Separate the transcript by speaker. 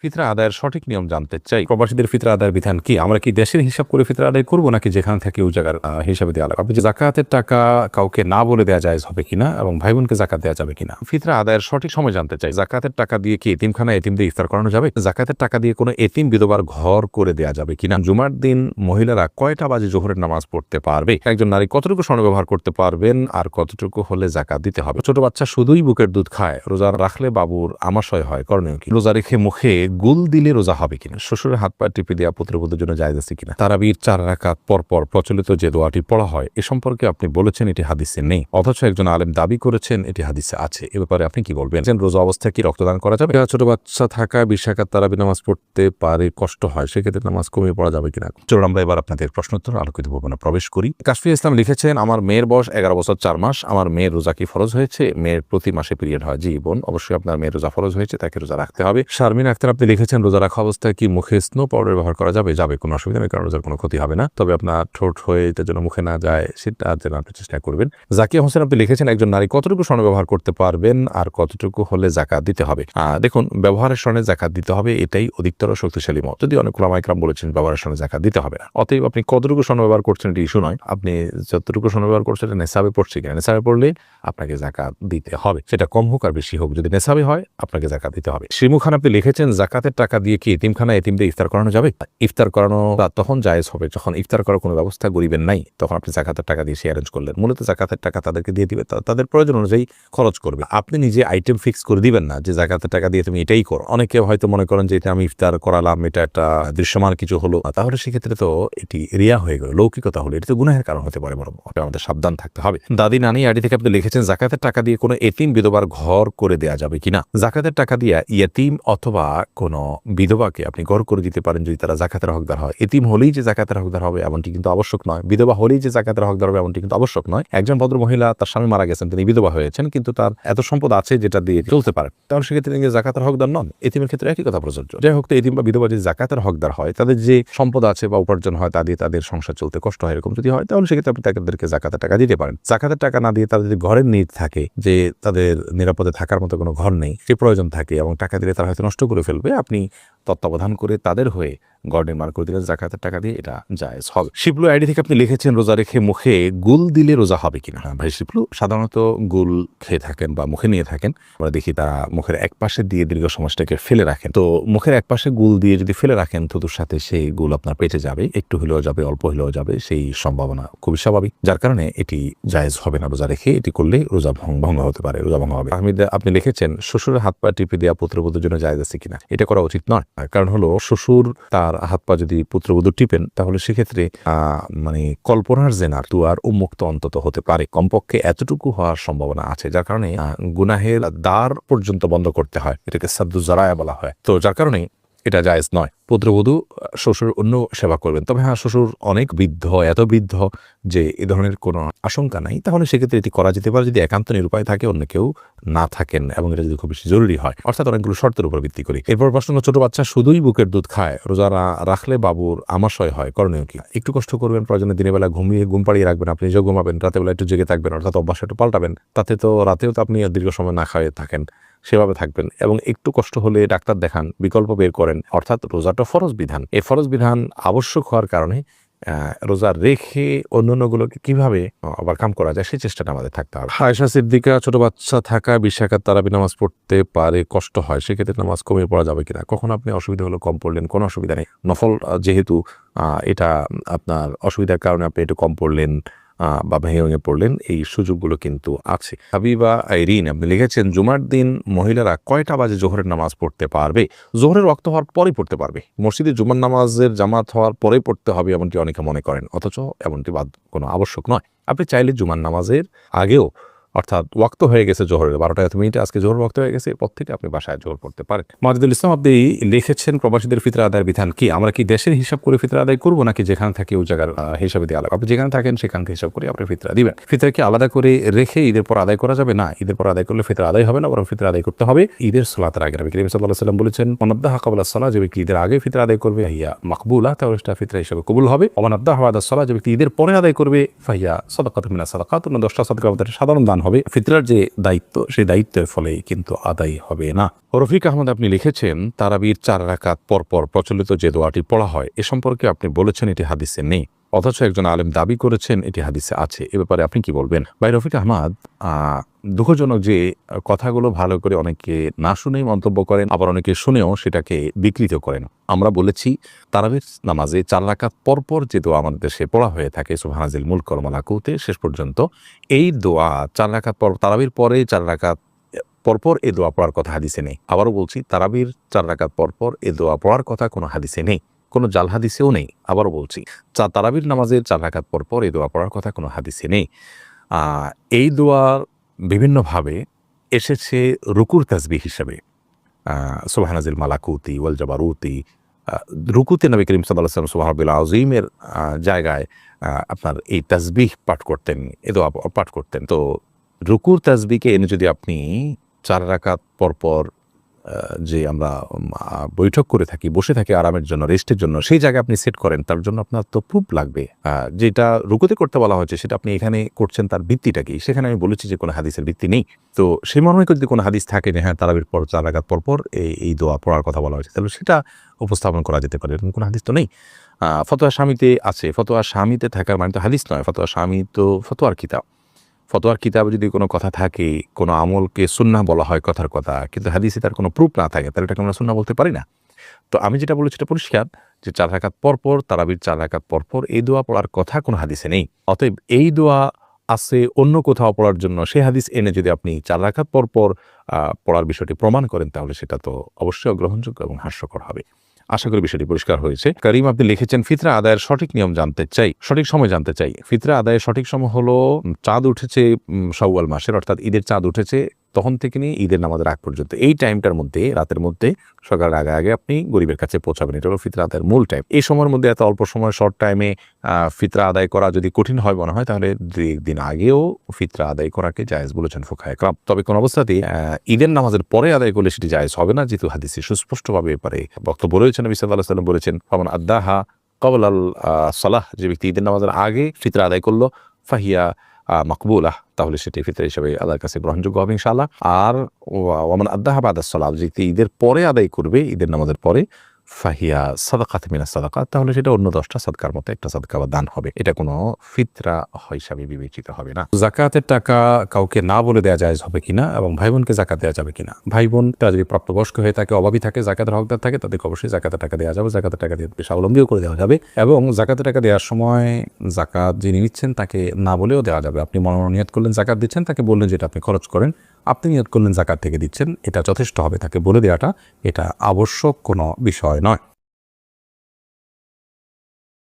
Speaker 1: ফিতরা আদায়ের সঠিক নিয়ম জানতে চাই। প্রবাসীদের ফিতরা আদায়ের বিধান কি? আমরা কি দেশের হিসাব করে ফিতরা আদায় করবো নাকি যেখানে থাকি ওই জায়গার হিসাবে দেওয়া লাগবে? যে জাকাতের টাকা কাউকে না বলে দেওয়া যায় হবে কিনা এবং ভাই বোনকে জাকাত দেওয়া যাবে কিনা? ফিতরা আদায়ের সঠিক সময় জানতে চাই। জাকাতের টাকা দিয়ে কি এতিমখানা এতিমদের ইফতার করানো যাবে? জাকাতের টাকা দিয়ে কোনো এতিম বিধবার ঘর করে দেওয়া যাবে কিনা? জুমার দিন মহিলারা কয়টা বাজে জোহরের নামাজ পড়তে পারবে? একজন নারী কতটুকু স্বর্ণ ব্যবহার করতে পারবেন আর কতটুকু হলে জাকাত দিতে হবে? ছোট বাচ্চা শুধুই বুকের দুধ খায়, রোজা রাখলে বাবুর আমাশয় হয়, করণীয় কি? রোজা রেখে মুখে গুল দিলে রোজা হবে কিনা? শ্বশুরের হাত পা টিপে দেওয়া পুত্রবধূর জন্য জায়েজ আছে কিনা? তারাবির 4 রাকাত পরপর প্রচলিত যে দোয়াটি পড়া হয় এ সম্পর্কে আপনি বলেছেন এটি হাদিসে নেই, অথচ একজন আলেম দাবি করেছেন এটি হাদিসে আছে। এ ব্যাপারে আপনি কি বলবেন? রোজা অবস্থায় কি রক্তদান করা যাবে? ছোট বাচ্চা থাকা 20 রাকাত তারাবি নামাজ পড়তে পারে, কষ্ট হয়, সেক্ষেত্রে নামাজ কমিয়ে পড়া যাবে কিনা? চলুন আমরা এবার আপনাদের প্রশ্নোত্তর আলোকিত ভবনে প্রবেশ করি। কাশফিয়া ইসলাম লিখেছেন, আমার মেয়ের বয়স 11 বছর 4 মাস। আমার মেয়ের রোজা কি ফরজ হয়েছে? মেয়ের প্রতি মাসে পিরিয়ড হয়। জি বোন, অবশ্যই আপনার মেয়ের রোজা ফরজ হয়েছে, তাকে রোজা রাখতে হবে। শারমিন আক্তার আপনি লিখেছেন, রোজা রাখা অবস্থায় কি মুখে স্নো পাউডার ব্যবহার করা যাবে? যাবে, কোনো অসুবিধা নেই, কারণ রোজার কোনো ক্ষতি হবে না। তবে আপনার ঠোঁট হয়ে এটার জন্য মুখে না যায় সেটা যেন আপনি চেষ্টা করবেন। জাকিয়া হোসেন আপনি লিখেছেন, একজন নারী কতটুকু স্বর্ণ ব্যবহার করতে পারবেন আর কতটুকু হলে জাকাত দিতে হবে? দেখুন, ব্যবহারের স্বর্ণে জাকাত দিতে হবে, এটাই অধিকতর শক্তিশালী মত। যদি অনেক ওলামা ইকরাম বলেছেন ব্যবহারের স্বর্ণে জাকাত দিতে হবে না। অতএব আপনি কতটুকু স্বর্ণ ব্যবহার করছেন এটি ইস্যু নয়, আপনি যতটুকু স্বর্ণ ব্যবহার করছেন এটা নেশাবে পড়ছে কিনা। নেশাবে পড়লে আপনাকে জাকাত দিতে হবে, সেটা কম হোক আর বেশি হোক, যদি নেশাবে হয় আপনাকে জাকাত দিতে হবে। শ্রীমু খান আপনি লিখেছেন, জাকাতের টাকা দিয়ে কি এতিমখানা এতিমদের ইফতার করানো যাবে? ইফতার করানো তখন জায়েজ হবে যখন ইফতার করার কোনো ব্যবস্থা গরিবের নাই, তখন আপনি জাকাতের টাকা দিয়ে সে অ্যারেঞ্জ করলেন। মূলত জাকাতের টাকা তাদেরকে দিয়ে দিবে, তাদের প্রয়োজন অনুযায়ী খরচ করবে। আপনি নিজে আইটেম ফিক্স করে দিবেন না যে জাকাতের টাকা দিয়ে তুমি এটাই করো। অনেকে হয়তো মনে করেন যে এটা আমি ইফতার করালাম, এটা একটা দৃশ্যমান কিছু হলো, তাহলে সেক্ষেত্রে তো এটি রিয়া হয়ে গেল, লৌকিকতা হলো, এটা তো গুনাহের কারণ হতে পারে। বরং আমাদের সাবধান থাকতে হবে। দাদি নানি আইডি থেকে আপনি লিখেছেন, জাকাতের টাকা দিয়ে কোনো এতিম বিধবার ঘর করে দেওয়া যাবে কিনা? জাকাতের টাকা দিয়ে ইয়েতিম অথবা কোনো বিধবাকে আপনি ঘর করে দিতে পারেন যদি তারা জাকাতের হকদার হয়। এতিম হলেই যে জাকাতের হকদার হবে এমনটি কিন্তু আবশ্যক নয়, বিধবা হলেই যে জাকাতের হকদার হবে এমনটি কিন্তু আবশ্যক নয়। একজন ভদ্র মহিলা, তার স্বামী মারা গেছেন, তিনি বিধবা হয়েছেন, কিন্তু তার এত সম্পদ আছে যেটা দিয়ে চলতে পারে, তাহলে সেক্ষেত্রে তিনি জাকাতের হকদার নন। এতিমের ক্ষেত্রে একই কথা প্রযোজ্য। যাই হোক, তো এতিম বা বিধবা যদি জাকাতের হকদার হয়, তাদের যে সম্পদ আছে বা উপার্জন হয় তা দিয়ে তাদের সংসার চলতে কষ্ট হয়, এরকম যদি হয়, তাহলে সেক্ষেত্রে আপনি তাদেরকে জাকাতের টাকা দিতে পারেন। জাকাতের টাকা না দিয়ে তাদের যদি ঘরের নিড থাকে, যে তাদের নিরাপদে থাকার মতো কোনো ঘর নেই, সে প্রয়োজন থাকে এবং টাকা দিলে তারা হয়তো নষ্ট করে ফেলবে, আপনি তত্ত্বাবধান করে তাদের হয়ে ঘর নির্মাণ করে দিলে জাকাতের টাকা দিয়ে এটা জায়েজ হবে। শিবলু আইডি থেকে আপনি লিখেছেন, রোজা রেখে মুখে গুল দিলে রোজা হবে কিনা? ভাই শিবলু, সাধারণত গুল খেয়ে থাকেন বা মুখে নিয়ে থাকেন, আমরা দেখি তারা মুখের এক পাশে দিয়ে দীর্ঘ সময়টাকে ফেলে রাখেন। তো মুখের এক পাশে গুল দিয়ে যদি ফেলে রাখেন, থুতুর সাথে সেই গুল আপনার পেটে যাবে, একটু হলেও যাবে, অল্প হলেও যাবে, সেই সম্ভাবনা খুবই স্বাভাবিক, যার কারণে এটি জায়েজ হবে না। রোজা রেখে এটি করলে রোজা ভঙ্গ হতে পারে, রোজা ভঙ্গ হবে। আপনি লিখেছেন, শ্বশুরের হাত পা টিপে দেওয়া পুত্রবধূর জন্য জায়েজ আছে কিনা? এটা করা উচিত নয়। কারণ হলো, শ্বশুর তার হাত পা যদি পুত্রবধূ টিপেন, তাহলে সেক্ষেত্রে মানে কল্পনার জেনার দুয়ার উন্মুক্ত অন্তত হতে পারে, কমপক্ষে এতটুকু হওয়ার সম্ভাবনা আছে, যার কারণে গুনাহের দ্বার পর্যন্ত বন্ধ করতে হয়, এটাকে সাদ্দু জারায়া বলা হয়। তো যার কারণে এটা জায়েজ নয়। পুত্রবধূ শ্বশুর অন্য সেবা করবেন, তবে হ্যাঁ, শ্বশুর অনেক বৃদ্ধ, এত বৃদ্ধ যে এ ধরনের কোনো আশঙ্কা নাই, তাহলে সেক্ষেত্রে এটি করা যেতে পারে যদি একান্ত নিরুপায় থাকে, অন্য কেউ না থাকেন এবং এটা যদি খুব বেশি জরুরি হয়, অর্থাৎ অনেকগুলো শর্তের উপর ভিত্তি করি। এরপর প্রশ্ন, ছোট বাচ্চা শুধুই বুকের দুধ খায়, রোজা রাখলে বাবুর আমাশয় হয়, করণীয় কি? একটু কষ্ট করবেন, প্রয়োজনে দিনের বেলা ঘুম পাড়িয়ে রাখবেন, আপনি নিজেও ঘুমাবেন, রাতের বেলা একটু জেগে থাকবেন, অর্থাৎ অভ্যাস একটু পাল্টাবেন, তাতে তো রাতেও তো আপনি দীর্ঘ সময় না খাওয়াই থাকেন, সেভাবে থাকবেন। এবং একটু কষ্ট হলে ডাক্তার দেখান, বিকল্প বের করেন, অর্থাৎ রোজাটা ফরজ বিধান, এই ফরজ বিধান আবশ্যক হওয়ার কারণে রোজা রেখে অন্যান্যগুলোকে কিভাবে ওভারকাম করা যায় সেই চেষ্টাটা আমাদের থাকতে হবে। আয়েশা সিদ্দিকা, ছোট বাচ্চা থাকা 20 রাকাত তারাবি নামাজ পড়তে পারে, কষ্ট হয়, সেক্ষেত্রে নামাজ কমিয়ে পড়া যাবে কিনা? কখন আপনি অসুবিধা হলো কম পড়লেন, কোনো অসুবিধা নেই। নফল যেহেতু এটা আপনার অসুবিধার কারণে আপনি একটু কম পড়লেন বা ভেঙে পড়লেন, এই সুযোগগুলো কিন্তু আছে। হাবিবা আইরিন আপনি লিখেছেন, জুমার দিন মহিলারা কয়টা বাজে জোহরের নামাজ পড়তে পারবে? জোহরের ওয়াক্ত হওয়ার পরেই পড়তে পারবে। মসজিদে জুমার নামাজের জামাত হওয়ার পরেই পড়তে হবে এমনটি অনেকে মনে করেন, অথচ এমনটি কোনো আবশ্যক নয়। আপনি চাইলে জুমার নামাজের আগেও, অর্থাৎ ওয়াক্ত হয়ে গেছে জোহরের 12টা 1 মিনিটে, আজকে জোহর ওয়াক্ত হয়ে গেছে, এরপর থেকে আপনি বাসায় জোহর পড়তে পারেন। মাজিদুল ইসলাম আপনি লিখেছেন, প্রবাসীদের ফিতরা আদায়ের বিধান কি? আমরা কি দেশের হিসাব করে ফিতরা আদায় করবো নাকি যেখানে থাকি ওই জায়গার হিসাবে দেওয়া লাগবে? আপনি যেখানে থাকেন সেখান থেকে হিসাব করে আপনি ফিতরা দিবেন। ফিতরা কি আলাদা করে রেখে ঈদের পর আদায় করা যাবে? না, ঈদের পর আদায় করলে ফিতরা আদায় হবে না, বরং ফিতরা আদায় করতে হবে ঈদের সালাতের আগে। নবী করিম সাল্লাল্লাহু আলাইহি ওয়াসাল্লাম বলেছেন, মানাদ্দাহা ক্বাবলা সালাহ, যে ব্যক্তি ঈদের আগে ফিতরা আদায় করবে হিয়া মাকবুলা, তাহলে সেটা ফিতরা হিসেবে কবুল হবে। ওয়া মানাদ্দাহা বাদা সালাহ, যে ব্যক্তি ঈদের পরে আদায় করবে ফাহিয়া সাদাকাতুম মিনাস সাদাকাত, 10টা সাদকা সাধারণ দান হবে, ফিতরার যে দায়িত্ব সেই দায়িত্বের ফলে কিন্তু আদায় হবে না। রফিক আহমদ আপনি লিখেছেন, তারাবির 4 রাকাত পরপর প্রচলিত যে দোয়াটি পড়া হয় এ সম্পর্কে আপনি বলেছেন এটি হাদিসে নেই, অথচ একজন আলেম দাবি করেছেন এটি হাদিসে আছে। এ ব্যাপারে আপনি কি বলবেন? ভাই রফিক আহমদ, দুঃখজনক যে কথাগুলো ভালো করে অনেকে না শুনেই মন্তব্য করেন, আবার অনেকে শুনেও সেটাকে বিকৃত করেন। আমরা বলেছি তারাবির নামাজে 4 রাকাত পরপর যে দোয়া আমাদের দেশে পড়া হয়ে থাকে সুবহানাজিল মুলক ওয়া মালাকুতে শেষ পর্যন্ত, এই দোয়া 4 রাকাত পর, তারাবির পরে 4 রাকাত পরপর এই দোয়া পড়ার কথা হাদিসে নেই। আবারও বলছি, তারাবির 4 রাকাত পরপর এই দোয়া পড়ার কথা কোনো হাদিসে নেই, কোনো জাল হাদিসেও নেই। আবারও বলছি, তারাবির নামাজের 4 রাকাত পরপর এই দোয়া পড়ার কথা কোনো হাদিসে নেই। এই দোয়া বিভিন্নভাবে এসেছে রুকুর তাসবিহ হিসেবে, সুবহানাজিল মালাকুতি ওয়াল জাবারুতি। রুকুতে নবী করিম সাল্লাল্লাহু আলাইহি ওয়াসাল্লাম সুবহানাল্লাহিল আযীমের জায়গায় আপনার এই তাসবিহ পাঠ করতেন, এ দোয়া পাঠ করতেন। তো রুকুর তাসবিহকে এনে যদি আপনি 4 রাকাত পরপর যে আমরা বৈঠক করে থাকি, বসে থাকি আরামের জন্য, রেস্টের জন্য, সেই জায়গায় আপনি সেট করেন, তার জন্য আপনার তো প্রুফ লাগবে। যেটা রুকুতে করতে বলা হয়েছে সেটা আপনি এখানে করছেন, তার ভিত্তিটা কি? সেখানে আমি বলেছি যে কোনো হাদিসের ভিত্তি নেই। তো সেই মর্মে যদি কোনো হাদিস থাকে যে হ্যাঁ তারাবির পর 4 রাকাত পরপর এই দোয়া পড়ার কথা বলা হয়েছে, তাহলে সেটা উপস্থাপন করা যেতে পারে। এরকম কোনো হাদিস তো নেই। ফতোয়া শামিতে আছে, ফতোয়া শামিতে থাকার মানে তো হাদিস নয়। ফতোয়া শামি তো ফতোয়ার কিতাব। ফতোয়ার কিতাবে যদি কোনো কথা থাকে, কোনো আমলকে সুন্নাহ বলা হয় কথার কথা, কিন্তু হাদিসে তার কোনো প্রুফ না থাকে, তাহলে এটাকে আমরা সুন্নাহ বলতে পারি না। তো আমি যেটা বলেছি এটা পরিষ্কার যে 4 রাকাত পরপর, তারাবির 4 রাকাত পরপর এই দোয়া পড়ার কথা কোনো হাদিসে নেই। অতএব এই দোয়া আছে অন্য কোথাও পড়ার জন্য, সেই হাদিস এনে যদি আপনি 4 রাকাত পরপর পড়ার বিষয়টি প্রমাণ করেন, তাহলে সেটা তো অবশ্যই অগ্রহণযোগ্য এবং হাস্যকর হবে। আশা করি বিষয়টি পরিষ্কার হয়েছে। করিম আপনি লিখেছেন, ফিতরা আদায়ের সঠিক নিয়ম জানতে চাই, সঠিক সময় জানতে চাই। ফিতরা আদায়ের সঠিক সময় হলো চাঁদ উঠেছে শাওয়াল মাসের, অর্থাৎ ঈদের চাঁদ উঠেছে তখন থেকে নিয়ে ঈদের নামাজের আগ পর্যন্ত, এই টাইমটার মধ্যে, রাতের মধ্যে, সকালের আগে আগে আপনি গরিবের কাছে পৌঁছাবেন। এটা হলো ফিতরা আদায়ের মূল টাইম। এই সময়ের মধ্যে এত অল্প সময়, শর্ট টাইমে ফিতরা আদায় করা যদি কঠিন হয় মনে হয়, তাহলে 2-1 দিন আগেও ফিতরা আদায় করাকে জায়েজ বলেছেন ফুকাহায়ে কেরাম। তবে কোন অবস্থাতেই ঈদের নামাজের পরে আদায় করলে সেটি জায়েজ হবে না, যেহেতু হাদিসে সুস্পষ্টভাবে এবারে বক্তব্য রয়েছেন। নবী সাল্লাল্লাহু আলাইহি ওয়াসাল্লাম বলেছেন, ফামান আদ্দাহা ক্বাবলাল সালাহ, যে ব্যক্তি ঈদের নামাজের আগে ফিতরা আদায় করলো, ফাহিয়া মাকবুলাহ, তাহলে সেটি ফিতর হিসেবে আল্লাহর কাছে গ্রহণযোগ্য হবে ইনশাআল্লাহ। আর ওয়ামান আদ্দাহা বাদাস সালাত, যে ঈদের পরে আদায় করবে, ঈদের নামাজের পরে, ফাহিয়া সাদাকাত মিনাস সাদাকাত, তাহলে সেটা অন্য 10টা সাদকার মতো একটা সাদকা বা দান হবে। এটা কোনো ফিতরা হিসাবে বিবেচিত হবে না। যাকাতের টাকা কাউকে না বলে দেওয়া জায়েজ হবে কিনা, এবং ভাই বোনকে যাকাত দেওয়া যাবে কিনা? ভাই বোন তারা যদি প্রাপ্তবয়স্ক হয়ে থাকে, অভাবী থাকে, যাকাতের হকদার থাকে, তাদেরকে অবশ্যই যাকাতের টাকা দেওয়া যাবে। যাকাতের টাকা দিয়ে স্বাবলম্বীও করে দেওয়া যাবে, এবং যাকাতের টাকা দেওয়ার সময় যাকাত যিনি নিচ্ছেন তাকে না বলেও দেওয়া যাবে। আপনি মনোনিয়ত করলেন যাকাত দিচ্ছেন, তাকে বললেন যে এটা আপনি খরচ করেন, আপনি নিয়ত করলেন যাকাত থেকে দিচ্ছেন, এটা যথেষ্ট হবে। তাকে বলে দেওয়াটা এটা আবশ্যক কোনো বিষয় নয়।